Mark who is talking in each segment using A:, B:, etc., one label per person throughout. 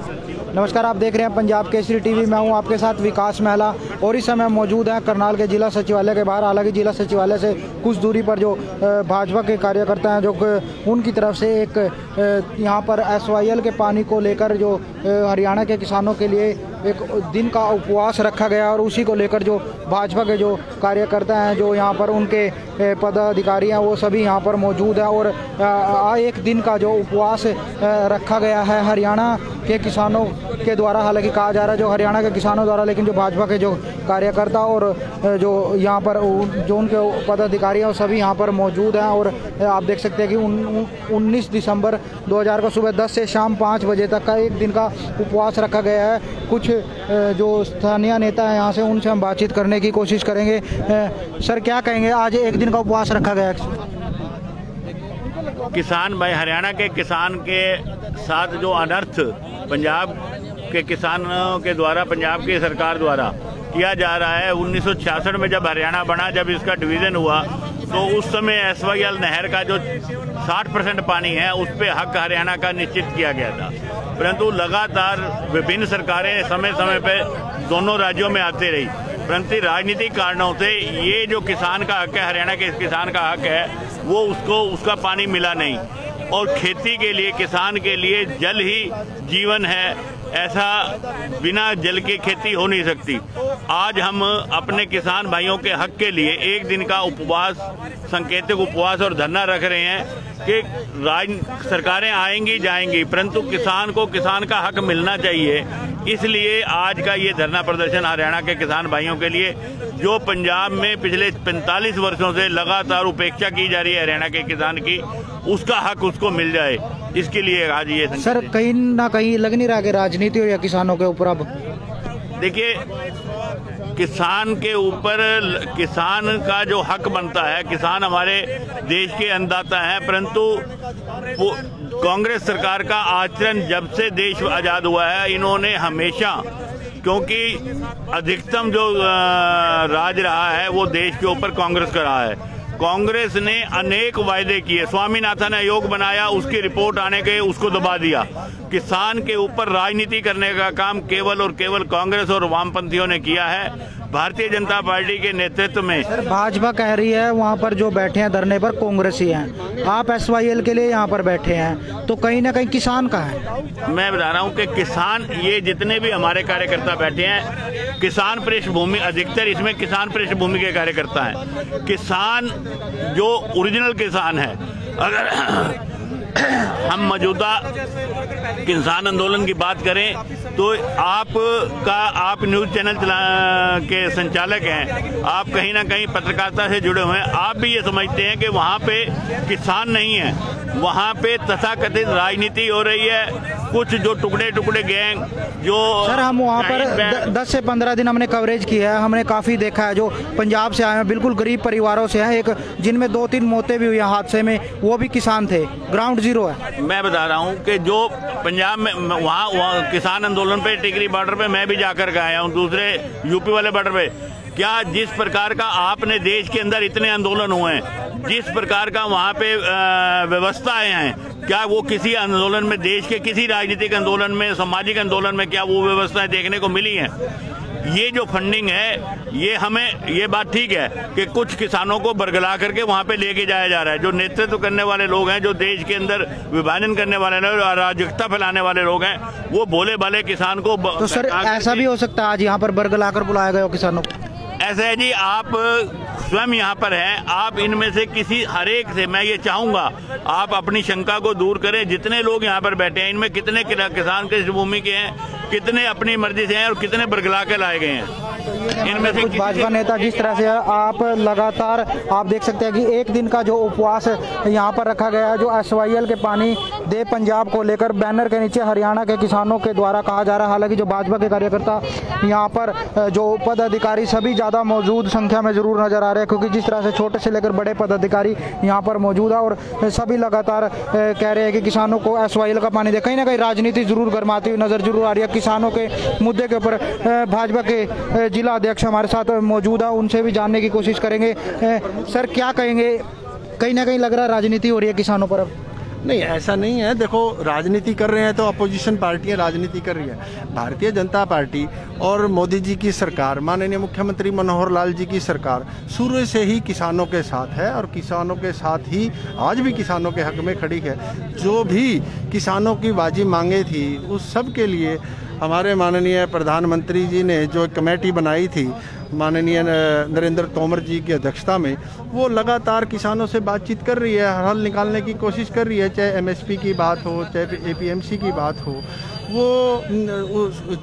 A: नमस्कार, आप देख रहे हैं पंजाब केसरी टीवी। मैं हूं आपके साथ विकास महला और इस समय मौजूद हैं करनाल के जिला सचिवालय के बाहर। हालांकि जिला सचिवालय से कुछ दूरी पर जो भाजपा के कार्यकर्ता हैं, जो उनकी तरफ से एक यहां पर SYL के पानी को लेकर जो हरियाणा के किसानों के लिए एक दिन का उपवास रखा गया और उसी को लेकर जो भाजपा के जो कार्यकर्ता हैं, जो यहाँ पर उनके पदाधिकारी हैं, वो सभी यहाँ पर मौजूद हैं और एक दिन का जो उपवास रखा गया है हरियाणा के किसानों के द्वारा। हालांकि कहा जा रहा है जो हरियाणा के किसानों द्वारा, लेकिन जो भाजपा के जो कार्यकर्ता और जो यहाँ पर जो उनके पदाधिकारी हैं वो सभी यहाँ पर मौजूद हैं। और आप देख सकते हैं कि 19 दिसंबर 2000 को सुबह 10 से शाम 5 बजे तक का एक दिन का उपवास रखा गया है। कुछ जो स्थानीय नेता हैं यहाँ से, उनसे हम बातचीत करने की कोशिश करेंगे। सर, क्या कहेंगे, आज एक दिन का उपवास रखा गया है?
B: किसान भाई, हरियाणा के किसान के साथ जो अनर्थ पंजाब के किसानों के द्वारा, पंजाब की सरकार द्वारा किया जा रहा है। 1966 में जब हरियाणा बना, जब इसका डिवीज़न हुआ, तो उस समय SYL नहर का जो 60% पानी है उस पे हक हरियाणा का निश्चित किया गया था। परंतु लगातार विभिन्न सरकारें समय समय पे दोनों राज्यों में आते रही, परंतु राजनीतिक कारणों से ये जो किसान का हक है, हरियाणा के किसान का हक है, वो उसका पानी मिला नहीं। और खेती के लिए, किसान के लिए जल ही जीवन है, ऐसा बिना जल के खेती हो नहीं सकती। आज हम अपने किसान भाइयों के हक के लिए एक दिन का उपवास, सांकेतिक उपवास और धरना रख रहे हैं कि सरकारें आएंगी जाएंगी, परंतु किसान को किसान का हक मिलना चाहिए। इसलिए आज का ये धरना प्रदर्शन हरियाणा के किसान भाइयों के लिए, जो पंजाब में पिछले 45 वर्षों से लगातार उपेक्षा की जा रही है हरियाणा के किसान की, उसका हक उसको मिल जाए, इसके लिए आज ये।
A: सर, कहीं ना कहीं लग नहीं रहा कि राजनीति हो या किसानों के ऊपर? अब
B: देखिए, किसान के ऊपर, किसान का जो हक बनता है, किसान हमारे देश के अन्नदाता हैं, परंतु कांग्रेस सरकार का आचरण जब से देश आज़ाद हुआ है, इन्होंने हमेशा, क्योंकि अधिकतम जो राज रहा है वो देश के ऊपर कांग्रेस का रहा है। कांग्रेस ने अनेक वायदे किए, स्वामीनाथन आयोग बनाया, उसकी रिपोर्ट आने के उसको दबा दिया। किसान के ऊपर राजनीति करने का काम केवल और केवल कांग्रेस और वामपंथियों ने किया है। भारतीय जनता पार्टी के नेतृत्व में
A: सर, भाजपा कह रही है वहाँ पर जो बैठे हैं धरने पर कांग्रेसी हैं, आप SYL के लिए यहाँ पर बैठे हैं, तो कहीं ना कहीं किसान का है।
B: मैं बता रहा हूँ कि किसान, ये जितने भी हमारे कार्यकर्ता बैठे हैं, किसान पृष्ठभूमि, अधिकतर इसमें किसान पृष्ठभूमि के कार्यकर्ता हैं। किसान जो ओरिजिनल किसान है, अगर हम मौजूदा किसान आंदोलन की बात करें तो आप न्यूज़ चैनल के संचालक हैं, आप कहीं ना कहीं पत्रकारिता से जुड़े हुए हैं, आप भी ये समझते हैं कि वहाँ पे किसान नहीं है, वहाँ पे तथाकथित राजनीति हो रही है। कुछ जो टुकड़े गैंग जो,
A: सर, हम वहाँ पर 10 से 15 दिन हमने कवरेज किया है, हमने काफ़ी देखा है। जो पंजाब से आए हैं, बिल्कुल गरीब परिवारों से हैं, एक जिनमें 2-3 मौतें भी हुई हैं हादसे में, वो भी किसान थे, ग्राउंड जीरो है।
B: मैं बता रहा हूँ कि जो पंजाब में वहाँ किसान आंदोलन पे, टिकरी बॉर्डर पे मैं भी जाकर के आया हूँ, दूसरे यूपी वाले बॉर्डर पे, क्या जिस प्रकार का आपने देश के अंदर इतने आंदोलन हुए हैं, जिस प्रकार का वहाँ पे व्यवस्थाएं हैं, क्या वो किसी आंदोलन में, देश के किसी राजनीतिक आंदोलन में, सामाजिक आंदोलन में क्या वो व्यवस्थाएं देखने को मिली हैं? ये जो फंडिंग है, ये हमें, ये बात ठीक है कि कुछ किसानों को बरगला करके वहाँ पे लेके जाया जा रहा है। जो नेतृत्व करने वाले लोग हैं, जो देश के अंदर विभाजन करने वाले लोग, अराजकता फैलाने वाले लोग हैं, वो भोले भाले किसान को।
A: तो सर, ऐसा भी हो सकता है आज यहाँ पर बरगला कर बुलाया गया हो किसानों को?
B: ऐसा है जी, आप स्वयं यहाँ पर हैं, आप इनमें से किसी, हर एक से मैं ये चाहूँगा आप अपनी शंका को दूर करें। जितने लोग यहाँ पर बैठे हैं, इनमें कितने किसान के भूमि के हैं, कितने अपनी मर्जी से हैं और कितने बरगला के लाए गए हैं।
A: इनमें से कुछ भाजपा नेता जिस तरह से आप लगातार आप देख सकते हैं कि एक दिन का जो उपवास यहाँ पर रखा गया है, जो SYL के पानी दे पंजाब को लेकर बैनर के नीचे हरियाणा के किसानों के द्वारा कहा जा रहा है। हालांकि जो भाजपा के कार्यकर्ता यहाँ पर, जो पदाधिकारी, सभी ज़्यादा मौजूद संख्या में जरूर नजर आ रहे हैं, क्योंकि जिस तरह से छोटे से लेकर बड़े पदाधिकारी यहाँ पर मौजूद है और सभी लगातार कह रहे हैं कि किसानों को SYL का पानी दे। कहीं ना कहीं राजनीति जरूर गरमाती हुई नजर जरूर आ रही है किसानों के मुद्दे के ऊपर। भाजपा के जिला अध्यक्ष हमारे साथ मौजूद है, उनसे भी जानने की कोशिश करेंगे। सर, क्या कहेंगे, कहीं ना कहीं लग रहा है राजनीति हो रही है किसानों पर? अब
C: नहीं, ऐसा नहीं है। देखो, राजनीति कर रहे हैं तो अपोजिशन पार्टियां राजनीति कर रही है। भारतीय जनता पार्टी और मोदी जी की सरकार, माननीय मुख्यमंत्री मनोहर लाल जी की सरकार शुरू से ही किसानों के साथ है और किसानों के साथ ही आज भी किसानों के हक में खड़ी है। जो भी किसानों की बाजी मांगे थी उस सब के लिए हमारे माननीय प्रधानमंत्री जी ने जो कमेटी बनाई थी माननीय नरेंद्र तोमर जी की अध्यक्षता में, वो लगातार किसानों से बातचीत कर रही है, हल निकालने की कोशिश कर रही है। चाहे एमएसपी की बात हो, चाहे एपीएमसी की बात हो, वो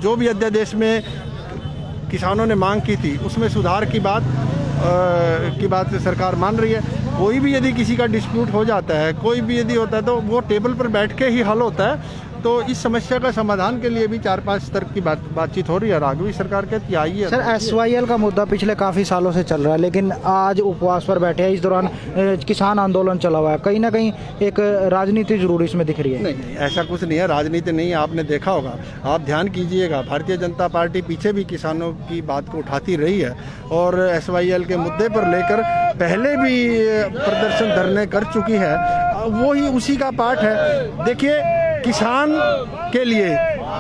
C: जो भी अध्यादेश में किसानों ने मांग की थी उसमें सुधार की बात सरकार मान रही है। कोई भी यदि किसी का डिस्प्यूट हो जाता है, कोई भी यदि होता है तो वो टेबल पर बैठ के ही हल होता है। तो इस समस्या का समाधान के लिए भी 4-5 स्तर की बातचीत हो रही है। आगे सरकार कहती आई है।
A: सर, SYL का मुद्दा पिछले काफ़ी सालों से चल रहा है, लेकिन आज उपवास पर बैठे हैं। इस दौरान किसान आंदोलन चला हुआ है, कहीं ना कहीं एक राजनीति जरूर इसमें दिख रही है।
C: नहीं, ऐसा कुछ नहीं है, राजनीति नहीं है। आपने देखा होगा, आप ध्यान कीजिएगा, भारतीय जनता पार्टी पीछे भी किसानों की बात को उठाती रही है और SYL के मुद्दे पर लेकर पहले भी प्रदर्शन धरने कर चुकी है। वो ही उसी का पार्ट है। देखिए, किसान के लिए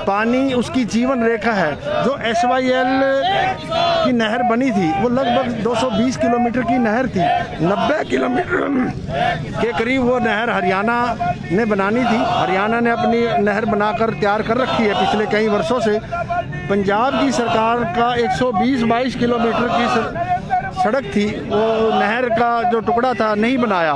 C: पानी उसकी जीवन रेखा है। जो SYL की नहर बनी थी वो लगभग 220 किलोमीटर की नहर थी। 90 किलोमीटर के करीब वो नहर हरियाणा ने बनानी थी। हरियाणा ने अपनी नहर बनाकर तैयार कर रखी है पिछले कई वर्षों से। पंजाब की सरकार का 120-22 किलोमीटर की सड़क थी, वो नहर का जो टुकड़ा था नहीं बनाया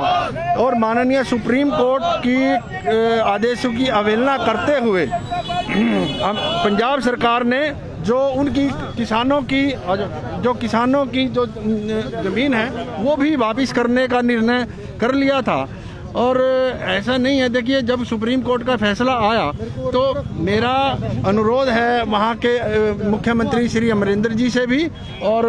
C: और माननीय सुप्रीम कोर्ट की आदेशों की अवहेलना करते हुए पंजाब सरकार ने जो उनकी किसानों की जो ज़मीन है वो भी वापस करने का निर्णय कर लिया था। और ऐसा नहीं है, देखिए, जब सुप्रीम कोर्ट का फैसला आया तो मेरा अनुरोध है वहाँ के मुख्यमंत्री श्री अमरिंदर जी से भी और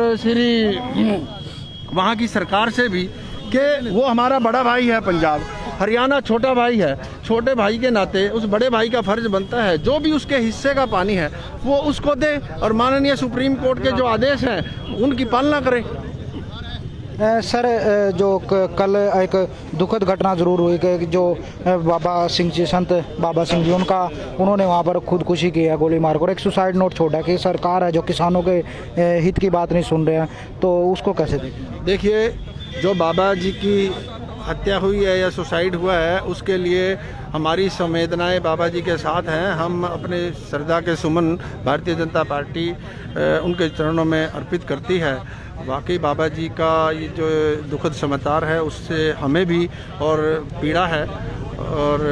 C: वहाँ की सरकार से भी कि वो हमारा बड़ा भाई है पंजाब, हरियाणा छोटा भाई है। छोटे भाई के नाते उस बड़े भाई का फर्ज बनता है जो भी उसके हिस्से का पानी है वो उसको दे और माननीय सुप्रीम कोर्ट के जो आदेश हैं उनकी पालना करें।
A: सर, जो कल एक दुखद घटना ज़रूर हुई कि जो बाबा सिंह जी, संत बाबा सिंह जी, उन्होंने वहाँ पर खुदकुशी की है गोली मारकर। एक सुसाइड नोट छोड़ा कि सरकार है जो किसानों के हित की बात नहीं सुन रहे हैं, तो उसको कैसे देखें?
C: देखिए, जो बाबा जी की हत्या हुई है या सुसाइड हुआ है उसके लिए हमारी संवेदनाएं बाबा जी के साथ हैं। हम अपने श्रद्धा के सुमन भारतीय जनता पार्टी उनके चरणों में अर्पित करती है। वाकई बाबा जी का ये जो दुखद समाचार है उससे हमें भी और पीड़ा है और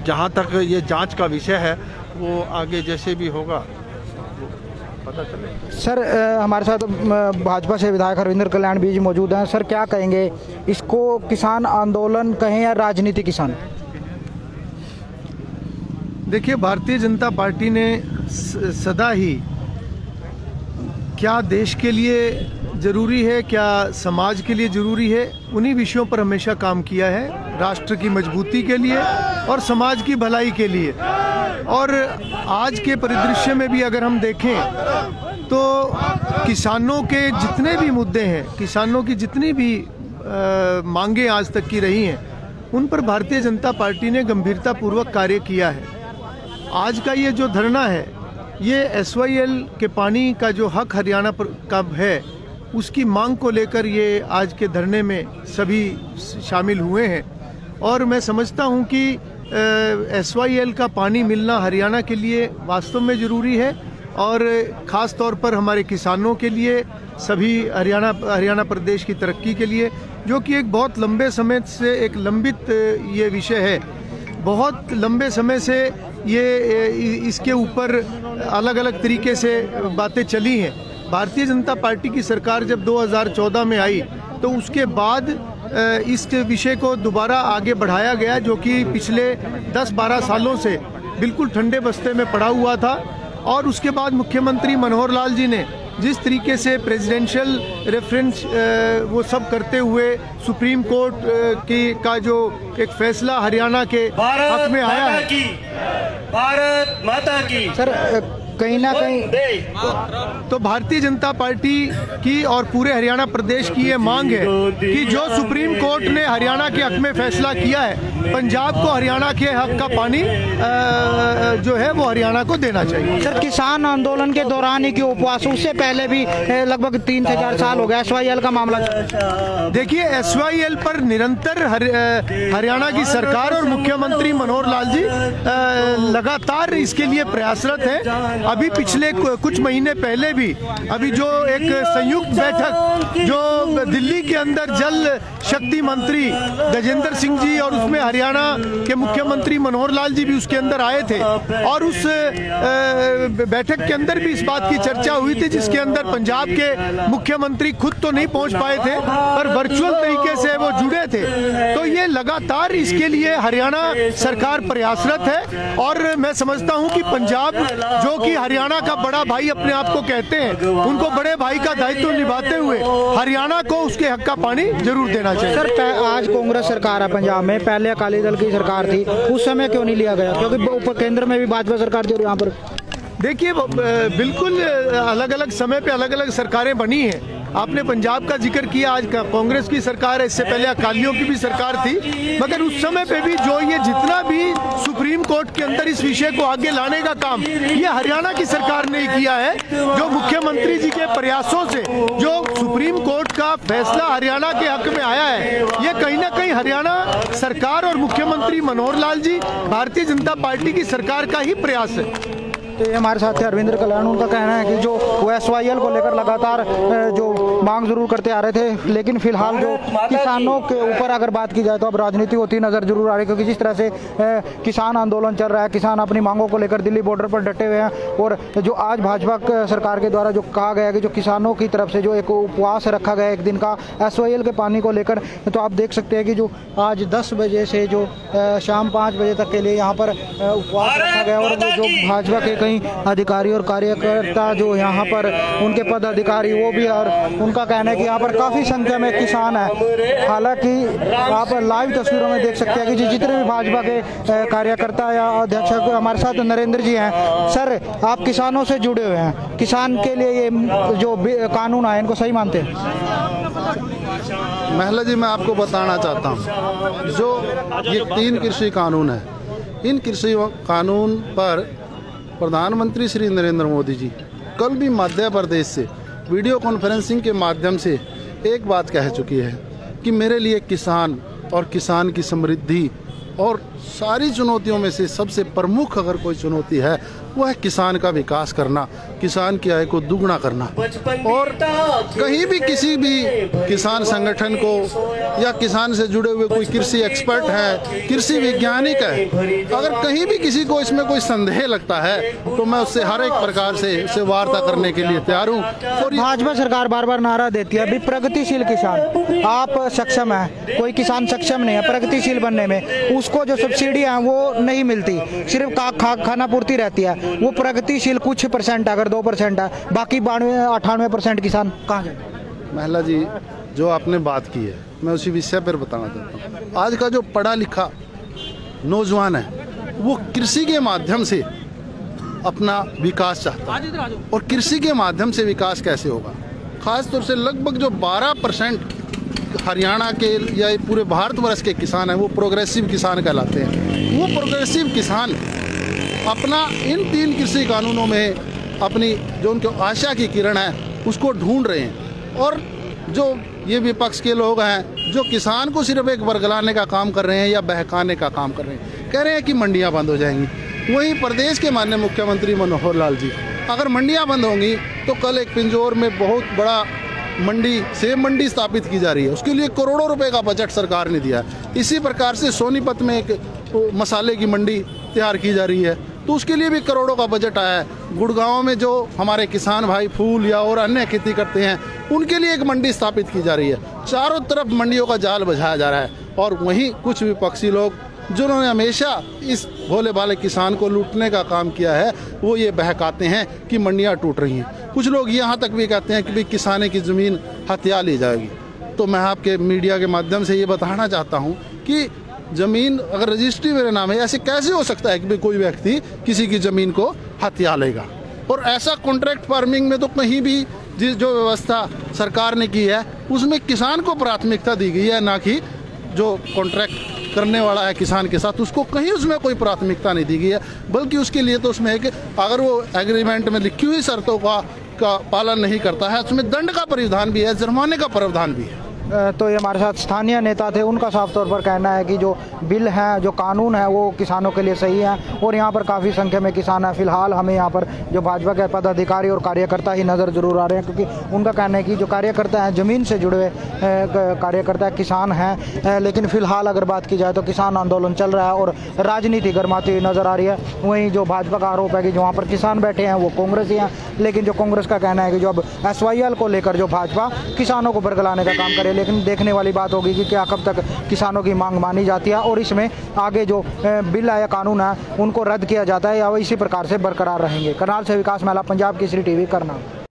C: जहाँ तक ये जांच का विषय है वो आगे जैसे भी होगा पता चले।
A: सर, हमारे साथ भाजपा से विधायक हरविंदर कल्याण भी मौजूद हैं। सर, क्या कहेंगे, इसको किसान आंदोलन कहें या राजनीति किसान?
D: देखिए, भारतीय जनता पार्टी ने सदा ही क्या देश के लिए ज़रूरी है, क्या समाज के लिए ज़रूरी है, उन्हीं विषयों पर हमेशा काम किया है, राष्ट्र की मजबूती के लिए और समाज की भलाई के लिए। और आज के परिदृश्य में भी अगर हम देखें तो किसानों के जितने भी मुद्दे हैं, किसानों की जितनी भी मांगे आज तक की रही हैं, उन पर भारतीय जनता पार्टी ने गंभीरतापूर्वक कार्य किया है। आज का ये जो धरना है, ये SYL के पानी का जो हक हरियाणा का है उसकी मांग को लेकर ये आज के धरने में सभी शामिल हुए हैं। और मैं समझता हूं कि SYL का पानी मिलना हरियाणा के लिए वास्तव में ज़रूरी है और ख़ास तौर पर हमारे किसानों के लिए, सभी हरियाणा प्रदेश की तरक्की के लिए, जो कि एक बहुत लंबे समय से एक लंबित ये विषय है। बहुत लंबे समय से ये इसके ऊपर अलग अलग तरीके से बातें चली हैं। भारतीय जनता पार्टी की सरकार जब 2014 में आई तो उसके बाद इस विषय को दोबारा आगे बढ़ाया गया, जो कि पिछले 10-12 सालों से बिल्कुल ठंडे बस्ते में पड़ा हुआ था। और उसके बाद मुख्यमंत्री मनोहर लाल जी ने जिस तरीके से प्रेसिडेंशियल रेफरेंस वो सब करते हुए सुप्रीम कोर्ट का जो एक फैसला हरियाणा के हक में आया है।
A: भारत माता की। सर, कहीं ना कहीं
D: तो भारतीय जनता पार्टी की और पूरे हरियाणा प्रदेश की ये मांग है कि जो सुप्रीम कोर्ट ने हरियाणा के हक में फैसला किया है, पंजाब को हरियाणा के हक का पानी जो है वो हरियाणा को देना चाहिए।
A: सर, किसान आंदोलन के दौरान ही क्यों उपवास? उससे पहले भी लगभग 3 से 4 साल हो गया SYL का मामला।
D: देखिए, SYL पर निरंतर हरियाणा की सरकार और मुख्यमंत्री मनोहर लाल जी लगातार इसके लिए प्रयासरत हैं। अभी पिछले कुछ महीने पहले भी अभी जो एक संयुक्त बैठक जो दिल्ली के अंदर जल शक्ति मंत्री गजेंद्र सिंह जी और उसमें हरियाणा के मुख्यमंत्री मनोहर लाल जी भी उसके अंदर आए थे, और उस बैठक के अंदर भी इस बात की चर्चा हुई थी, जिसके अंदर पंजाब के मुख्यमंत्री खुद तो नहीं पहुंच पाए थे पर वर्चुअल तरीके से वो जुड़े थे। तो ये लगातार इसके लिए हरियाणा सरकार प्रयासरत है, और मैं समझता हूं कि पंजाब जो कि हरियाणा का बड़ा भाई अपने आप को कहते हैं, उनको बड़े भाई का दायित्व निभाते हुए हरियाणा को उसके हक का पानी जरूर देना चाहिए।
A: सर, आज कांग्रेस सरकार है पंजाब में, पहले अकाली दल की सरकार थी, उस समय क्यों नहीं लिया गया? क्योंकि केंद्र में भी भाजपा सरकार जो यहाँ पर,
D: देखिए, बिल्कुल अलग अलग समय पे अलग अलग सरकारें बनी हैं। आपने पंजाब का जिक्र किया, आज कांग्रेस की सरकार है, इससे पहले अकालियों की भी सरकार थी, मगर उस समय पे भी जो ये जितना भी सुप्रीम कोर्ट के अंदर इस विषय को आगे लाने का काम ये हरियाणा की सरकार ने किया है। जो मुख्यमंत्री जी के प्रयासों से जो सुप्रीम कोर्ट का फैसला हरियाणा के हक में आया है, ये कहीं ना कहीं हरियाणा सरकार और मुख्यमंत्री मनोहर लाल जी, भारतीय जनता पार्टी की सरकार का ही प्रयास है।
A: तो ये हमारे साथ थे अरविंद कल्याण। उनका कहना है कि जो वो SYL को लेकर लगातार जो मांग जरूर करते आ रहे थे, लेकिन फिलहाल जो किसानों के ऊपर अगर बात की जाए तो अब राजनीति होती नजर जरूर आ रही है, क्योंकि जिस तरह से किसान आंदोलन चल रहा है, किसान अपनी मांगों को लेकर दिल्ली बॉर्डर पर डटे हुए हैं, और जो आज भाजपा सरकार के द्वारा जो कहा गया कि जो किसानों की तरफ से जो एक उपवास रखा गया एक दिन का SYL के पानी को लेकर, तो आप देख सकते हैं कि जो आज 10 बजे से जो शाम 5 बजे तक के लिए यहाँ पर उपवास रखा गया, और जो भाजपा के कई अधिकारी और कार्यकर्ता जो यहाँ पर उनके पदाधिकारी वो भी, और उनका कहना है कि यहाँ पर काफ़ी संख्या में किसान है। हालांकि आप लाइव तस्वीरों में देख सकते हैं कि जितने भी भाजपा के कार्यकर्ता या अध्यक्ष हमारे साथ नरेंद्र जी हैं। सर, आप किसानों से जुड़े हुए हैं, किसान के लिए ये जो कानून आए इनको सही मानते हैं?
E: महिला जी, मैं आपको बताना चाहता हूँ, जो ये 3 कृषि कानून है, इन कृषि कानून पर प्रधानमंत्री श्री नरेंद्र मोदी जी कल भी मध्य प्रदेश से वीडियो कॉन्फ्रेंसिंग के माध्यम से एक बात कह चुकी है कि मेरे लिए किसान और किसान की समृद्धि और सारी चुनौतियों में से सबसे प्रमुख अगर कोई चुनौती है वह है किसान का विकास करना, किसान की आय को दुगना करना। और कहीं भी किसी भी किसान संगठन को या किसान से जुड़े हुए कोई कृषि एक्सपर्ट है, कृषि वैज्ञानिक है, अगर कहीं भी किसी को इसमें कोई संदेह लगता है तो मैं उससे हर एक प्रकार से उसे वार्ता करने के लिए तैयार हूँ। और
A: भाजपा सरकार बार बार नारा देती है अभी प्रगतिशील किसान, आप सक्षम है, कोई किसान सक्षम नहीं है प्रगतिशील बनने में, उसको जो सब्सिडी है वो नहीं मिलती, सिर्फ खाना पूर्ति रहती है, वो प्रगतिशील कुछ % अगर 2% है, बाकी 92-98% किसान कहाँ जाए?
E: महिला जी, जो आपने बात की है मैं उसी विषय पर बताना चाहता हूँ। आज का जो पढ़ा लिखा नौजवान है वो कृषि के माध्यम से अपना विकास चाहता है, और कृषि के माध्यम से विकास कैसे होगा? खासतौर से लगभग जो 12% हरियाणा के या पूरे भारतवर्ष के किसान हैं वो प्रोग्रेसिव किसान कहलाते हैं। वो प्रोग्रेसिव किसान अपना इन 3 कृषि कानूनों में अपनी जो उनकी आशा की किरण है उसको ढूंढ रहे हैं। और जो ये विपक्ष के लोग हैं जो किसान को सिर्फ एक वर्गलाने का काम कर रहे हैं या बहकाने का काम कर रहे हैं, कह रहे हैं कि मंडियां बंद हो जाएंगी। वहीं प्रदेश के माननीय मुख्यमंत्री मनोहर लाल जी, अगर मंडियां बंद होंगी तो कल एक पिंजौर में बहुत बड़ा सेब मंडी स्थापित की जा रही है, उसके लिए करोड़ों रुपए का बजट सरकार ने दिया है। इसी प्रकार से सोनीपत में एक मसाले की मंडी तैयार की जा रही है, तो उसके लिए भी करोड़ों का बजट आया है। गुड़गांव में जो हमारे किसान भाई फूल या और अन्य खेती करते हैं उनके लिए एक मंडी स्थापित की जा रही है। चारों तरफ मंडियों का जाल बिछाया जा रहा है, और वहीं कुछ विपक्षी लोग जिन्होंने हमेशा इस भोले भाले किसान को लूटने का काम किया है वो ये बहकाते हैं कि मंडियां टूट रही हैं। कुछ लोग यहाँ तक भी कहते हैं कि भाई किसाने की ज़मीन हथिया ली जाएगी। तो मैं आपके मीडिया के माध्यम से ये बताना चाहता हूँ कि ज़मीन अगर रजिस्ट्री मेरे नाम है, ऐसे कैसे हो सकता है कि भाई कोई व्यक्ति किसी की ज़मीन को हथिया लेगा? और ऐसा कॉन्ट्रैक्ट फार्मिंग में तो कहीं भी जो व्यवस्था सरकार ने की है उसमें किसान को प्राथमिकता दी गई है, ना कि जो कॉन्ट्रैक्ट करने वाला है किसान के साथ उसको कहीं उसमें कोई प्राथमिकता नहीं दी गई है। बल्कि उसके लिए तो उसमें है कि अगर वो एग्रीमेंट में लिखी हुई शर्तों का पालन नहीं करता है, उसमें दंड का प्रावधान भी है, जुर्माने का प्रावधान भी है।
A: तो ये हमारे साथ स्थानीय नेता थे, उनका साफ तौर पर कहना है कि जो बिल है, जो कानून है, वो किसानों के लिए सही है और यहाँ पर काफ़ी संख्या में किसान हैं। फिलहाल हमें यहाँ पर जो भाजपा के पदाधिकारी और कार्यकर्ता ही नज़र जरूर आ रहे हैं, क्योंकि उनका कहना है कि जो कार्यकर्ता हैं ज़मीन से जुड़े हुए कार्यकर्ता किसान हैं। लेकिन फिलहाल अगर बात की जाए तो किसान आंदोलन चल रहा है और राजनीति गर्माती हुई नज़र आ रही है। वहीं जो भाजपा का आरोप है कि जो वहाँ पर किसान बैठे हैं वो कांग्रेस ही हैं, लेकिन जो कांग्रेस का कहना है कि जो अब SYL को लेकर जो भाजपा किसानों को बरगलाने का काम करे। लेकिन देखने वाली बात होगी कि क्या कब तक किसानों की मांग मानी जाती है और इसमें आगे जो बिल है या कानून है उनको रद्द किया जाता है या वो इसी प्रकार से बरकरार रहेंगे। करनाल से विकास महला, पंजाब केसरी टीवी, करनाल।